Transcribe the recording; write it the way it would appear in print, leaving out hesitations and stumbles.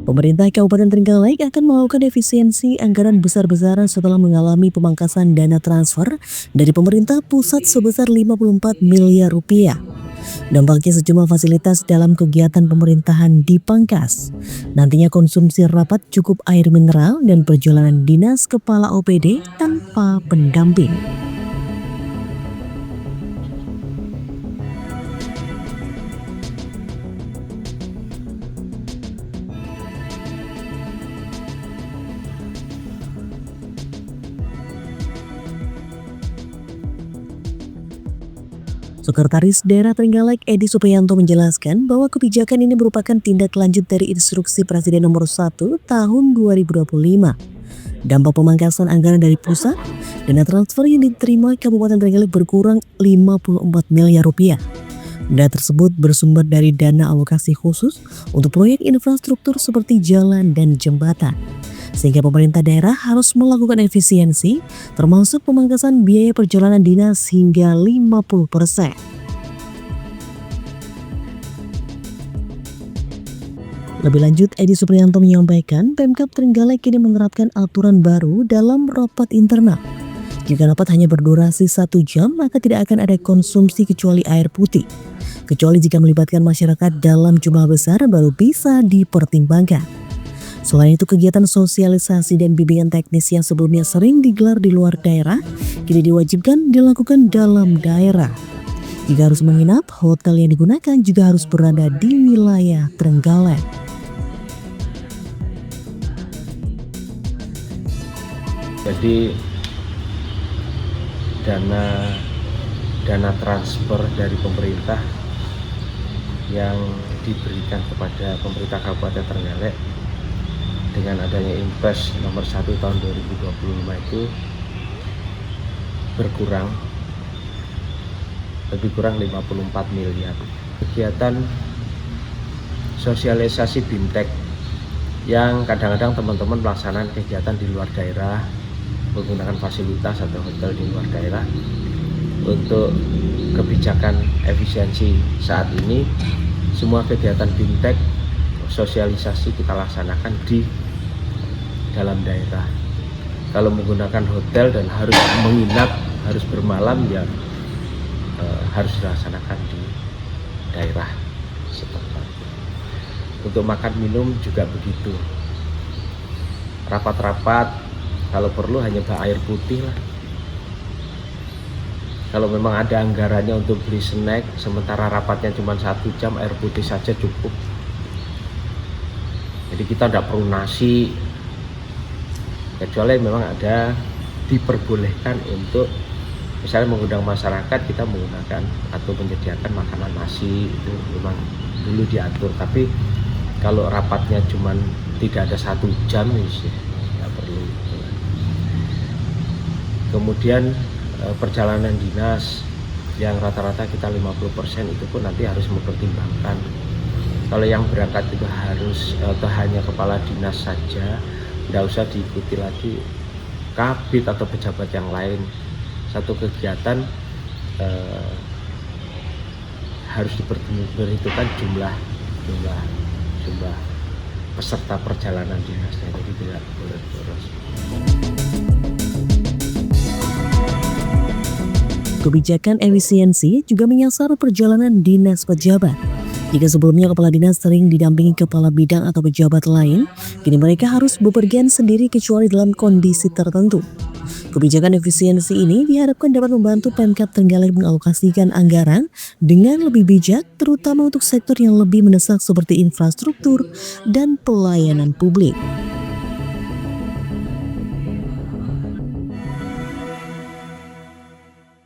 Pemerintah Kabupaten Trenggalek akan melakukan efisiensi anggaran besar-besaran setelah mengalami pemangkasan dana transfer dari pemerintah pusat sebesar 54 miliar rupiah. Dampaknya sejumlah fasilitas dalam kegiatan pemerintahan dipangkas. Nantinya konsumsi rapat cukup air mineral dan perjalanan dinas kepala OPD tanpa pendamping. Sekretaris Daerah Trenggalek Edi Supriyanto menjelaskan bahwa kebijakan ini merupakan tindak lanjut dari Instruksi Presiden Nomor 1 Tahun 2025. Dampak pemangkasan anggaran dari pusat, dana transfer yang diterima Kabupaten Trenggalek berkurang 54 miliar rupiah. Dana tersebut bersumber dari dana alokasi khusus untuk proyek infrastruktur seperti jalan dan jembatan. Sehingga pemerintah daerah harus melakukan efisiensi, termasuk pemangkasan biaya perjalanan dinas hingga 50%. Lebih lanjut, Edi Supriyanto menyampaikan Pemkab Trenggalek kini menerapkan aturan baru dalam rapat internal. Jika rapat hanya berdurasi 1 jam, maka tidak akan ada konsumsi kecuali air putih. Kecuali jika melibatkan masyarakat dalam jumlah besar baru bisa dipertimbangkan. Selain itu, kegiatan sosialisasi dan bimbingan teknis yang sebelumnya sering digelar di luar daerah, kini diwajibkan dilakukan dalam daerah. Jika harus menginap, hotel yang digunakan juga harus berada di wilayah Trenggalek. Jadi dana transfer dari pemerintah yang diberikan kepada pemerintah Kabupaten Trenggalek dengan adanya Impres Nomor 1 Tahun 2025 itu berkurang, lebih kurang 54 miliar. Kegiatan sosialisasi BIMTEK yang kadang-kadang teman-teman melaksanakan kegiatan di luar daerah, menggunakan fasilitas atau hotel di luar daerah. Untuk kebijakan efisiensi saat ini, semua kegiatan BIMTEK sosialisasi kita laksanakan di dalam daerah. Kalau menggunakan hotel dan harus menginap, harus bermalam, ya harus dilaksanakan di daerah setempat. Untuk makan minum juga begitu. Rapat-rapat kalau perlu hanya bawa air putih lah. Kalau memang ada anggarannya untuk beli snack, sementara rapatnya cuma 1 jam, air putih saja cukup. Jadi kita tidak perlu nasi, kecuali memang ada diperbolehkan untuk misalnya mengundang masyarakat, kita menggunakan atau menyediakan makanan nasi, itu memang dulu diatur. Tapi kalau rapatnya cuma tidak ada 1 jam, ya tidak perlu. Kemudian perjalanan dinas yang rata-rata kita 50%, itu pun nanti harus mempertimbangkan. Kalau yang berangkat itu harus hanya kepala dinas saja, tidak usah diikuti lagi kabid atau pejabat yang lain. Satu kegiatan harus diperhitungkan jumlah peserta perjalanan dinasnya, jadi tidak boleh boros. Kebijakan efisiensi juga menyasar perjalanan dinas pejabat. Jika sebelumnya kepala dinas sering didampingi kepala bidang atau pejabat lain, kini mereka harus bepergian sendiri kecuali dalam kondisi tertentu. Kebijakan efisiensi ini diharapkan dapat membantu Pemkab Trenggalek mengalokasikan anggaran dengan lebih bijak, terutama untuk sektor yang lebih mendesak seperti infrastruktur dan pelayanan publik.